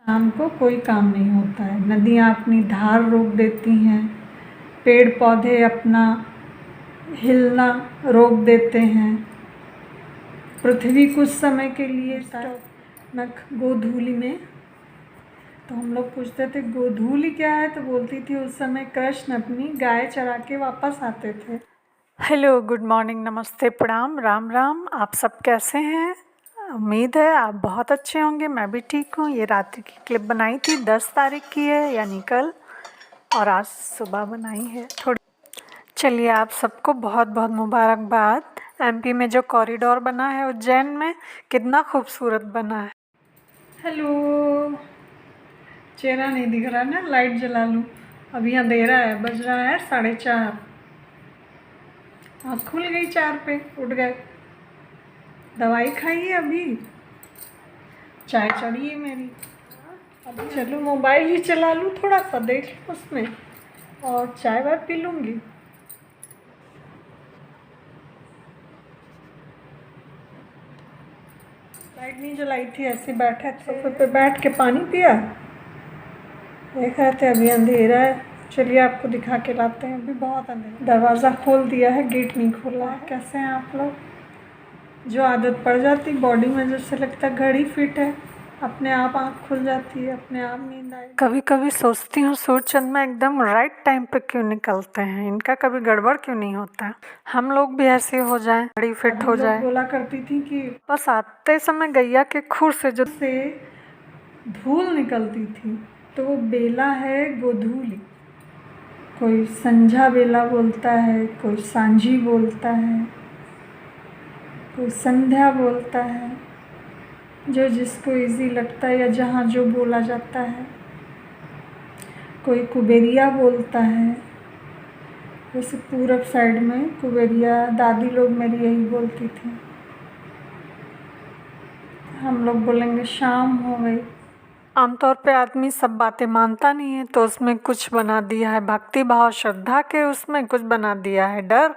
शाम को कोई काम नहीं होता है, नदियाँ अपनी धार रोक देती हैं, पेड़ पौधे अपना हिलना रोक देते हैं, पृथ्वी कुछ समय के लिए गोधूली में। तो हम लोग पूछते थे गोधूली क्या है, तो बोलती थी उस समय कृष्ण अपनी गाय चरा के वापस आते थे। हेलो, गुड मॉर्निंग, नमस्ते, प्रणाम, राम राम। आप सब कैसे हैं? उम्मीद है आप बहुत अच्छे होंगे। मैं भी ठीक हूँ। ये रात्रि की क्लिप बनाई थी, 10 तारीख की है यानी कल, और आज सुबह बनाई है थोड़ी। चलिए, आप सबको बहुत बहुत मुबारकबाद। एमपी में जो कॉरिडोर बना है उज्जैन में, कितना खूबसूरत बना है। हेलो, चेहरा नहीं दिख रहा ना, लाइट जला लूँ। अभी अंधेरा है, बज रहा है 4:30। आँख खुल गई 4 पे, उठ गए। दवाई खाइए, अभी चाय चढ़ी है मेरी। अब चलो मोबाइल ही चला लूँ, थोड़ा सा देख लूँ उसमें, और चाय वाय पी लूँगी। लाइट नहीं जलाई थी, ऐसे बैठे थे सोफे पे, बैठ के पानी पिया, देख रहे थे। अभी अंधेरा है, चलिए आपको दिखा के लाते हैं। अभी बहुत अंधेरा। दरवाज़ा खोल दिया है, गेट नहीं खोला है। कैसे हैं आप लोग? जो आदत पड़ जाती बॉडी में, जैसे लगता है घड़ी फिट है, अपने आप आँख खुल जाती है, अपने आप नींद आए। कभी कभी सोचती हूँ सूरज चंद्रमा एकदम राइट टाइम पे क्यों निकलते हैं, इनका कभी गड़बड़ क्यों नहीं होता। हम लोग भी ऐसे हो जाएं, घड़ी फिट हो जाए। बोला करती थी कि बस आते समय गैया के खुर से जो से धूल निकलती थी, तो वो बेला है गोधूली। कोई संझा बेला बोलता है, कोई सांझी बोलता है, कोई संध्या बोलता है, जो जिसको इजी लगता है या जहाँ जो बोला जाता है। कोई कुबेरिया बोलता है, जैसे पूरब साइड में कुबेरिया, दादी लोग मेरी यही बोलती थी। हम लोग बोलेंगे शाम हो गई। आमतौर पे आदमी सब बातें मानता नहीं है, तो उसमें कुछ बना दिया है भक्ति भाव श्रद्धा के, उसमें कुछ बना दिया है डर,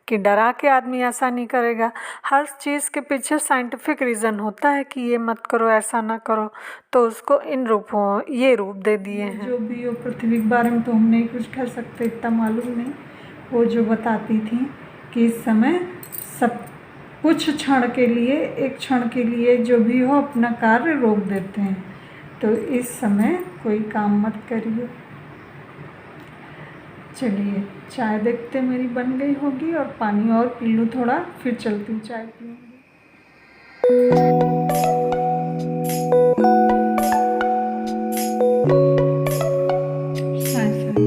कि डरा के आदमी ऐसा नहीं करेगा। हर चीज़ के पीछे साइंटिफिक रीज़न होता है कि ये मत करो, ऐसा ना करो, तो उसको इन रूपों ये रूप दे दिए हैं। जो भी हो, पृथ्वी के बारे में तो हम नहीं कुछ कर सकते, इतना मालूम नहीं। वो जो बताती थी कि इस समय सब कुछ क्षण के लिए, एक क्षण के लिए जो भी हो अपना कार्य रोक देते हैं, तो इस समय कोई काम मत करिए। चलिए चाय देखते मेरी बन गई होगी, और पानी और पी लूँ थोड़ा, फिर चलती हूँ चाय पीऊँगी।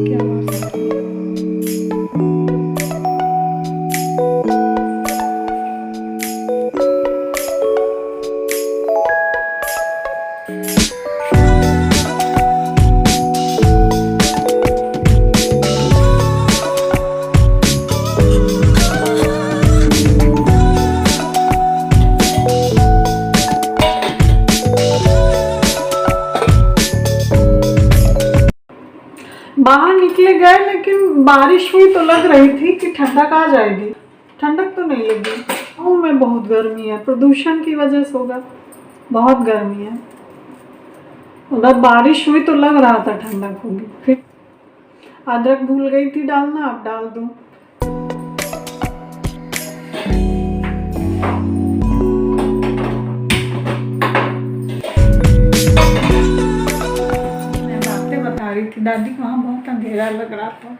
क्या बात है। बाहर निकले गए, लेकिन बारिश हुई तो लग रही थी कि ठंडक आ जाएगी। ठंडक तो नहीं लगी। गाँव में बहुत गर्मी है, प्रदूषण की वजह से होगा, बहुत गर्मी है। उधर बारिश हुई तो लग रहा था ठंडक होगी। फिर अदरक भूल गई थी डालना, अब डाल दूँ। बता रही थी दादी को, वहाँ बहुत अंधेरा लग रहा था,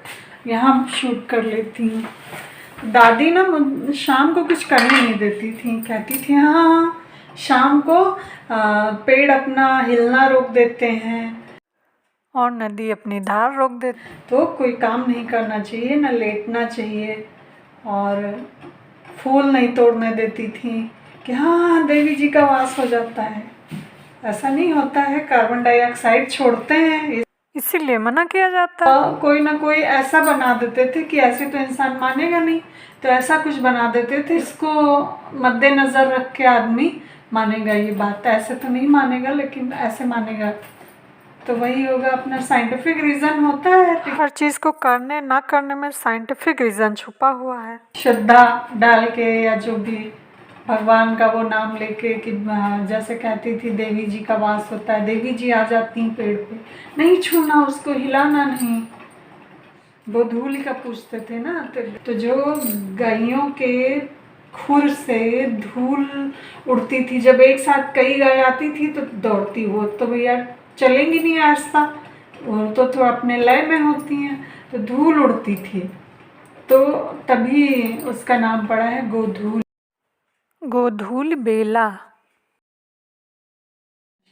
यहाँ शूट कर लेती हूँ। दादी ना शाम को कुछ करने नहीं देती थी, कहती थी हाँ शाम को पेड़ अपना हिलना रोक देते हैं और नदी अपनी धार रोक देती, तो कोई काम नहीं करना चाहिए, ना लेटना चाहिए, और फूल नहीं तोड़ने देती थी कि हाँ देवी जी का वास हो जाता है। ऐसा नहीं होता है, कार्बन डाइऑक्साइड छोड़ते हैं, इसीलिए मना किया जाता है। कोई ना कोई ऐसा बना देते थे कि ऐसे तो इंसान मानेगा नहीं, तो ऐसा कुछ बना देते थे, इसको मद्देनजर रख के आदमी मानेगा ये बात। ऐसे तो नहीं मानेगा, लेकिन ऐसे मानेगा, तो वही होगा अपना साइंटिफिक रीज़न होता है। हर चीज़ को करने ना करने में साइंटिफिक रीज़न छुपा हुआ है। श्रद्धा डाल के या जो भी भगवान का वो नाम लेके कि जैसे कहती थी देवी जी का वास होता है, देवी जी आ जाती हैं पेड़ पे, नहीं छूना उसको, हिलाना नहीं। वो धूल का पूछते थे ना, तो जो गायों के खुर से धूल उड़ती थी, जब एक साथ कई गाय आती थी तो दौड़ती, वो तो भैया चलेंगी नहीं आहिस्ता, वो तो थोड़ा अपने लय में होती हैं, तो धूल उड़ती थी, तो तभी उसका नाम पड़ा है गोधूल। गोधूल बेला।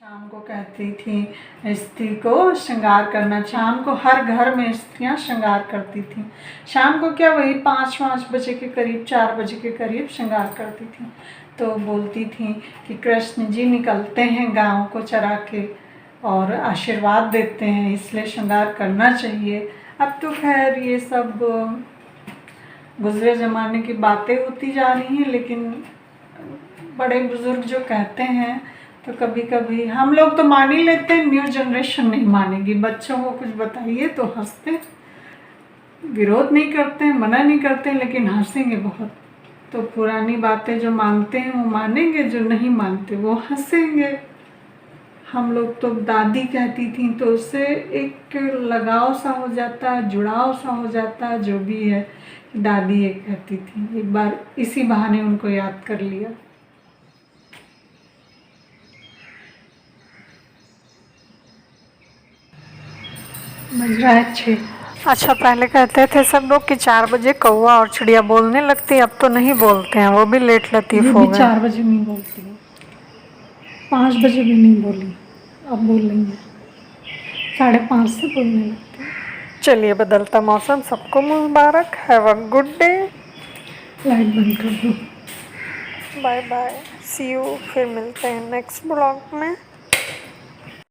शाम को कहती थी स्त्री को श्रृंगार करना, शाम को हर घर में स्त्रियां श्रृंगार करती थी। शाम को क्या, वही 5 बजे के करीब, 4 बजे के करीब श्रृंगार करती थी। तो बोलती थी कि कृष्ण जी निकलते हैं गाँव को चरा के और आशीर्वाद देते हैं, इसलिए श्रृंगार करना चाहिए। अब तो खैर ये सब गुजरे ज़माने की बातें होती जा रही हैं, लेकिन बड़े बुजुर्ग जो कहते हैं तो कभी कभी हम लोग तो मान ही लेते हैं, न्यू जनरेशन नहीं मानेगी। बच्चों को कुछ बताइए तो हंसते, विरोध नहीं करते, मना नहीं करते, लेकिन हंसेंगे बहुत। तो पुरानी बातें जो मानते हैं वो मानेंगे, जो नहीं मानते वो हंसेंगे। हम लोग तो दादी कहती थी तो उससे एक लगाव सा हो जाता है, जुड़ाव सा हो जाता है, जो भी है। दादी ये कहती थी, एक बार इसी बहाने उनको याद कर लिया। बज रहा है 6। अच्छा, पहले कहते थे सब लोग कि 4 बजे कौवा और चिड़िया बोलने लगती, अब तो नहीं बोलते हैं, वो भी लेट लतीफ हो गए। 4 बजे नहीं बोलती है, 5 बजे भी नहीं बोली, अब बोल रही है, 5:30 से बोलने लगती है। चलिए, बदलता मौसम सबको मुबारक, have a good day. Light बंद कर दो। बाय बाय, सी यू, फिर मिलते हैं नेक्स्ट ब्लॉग में।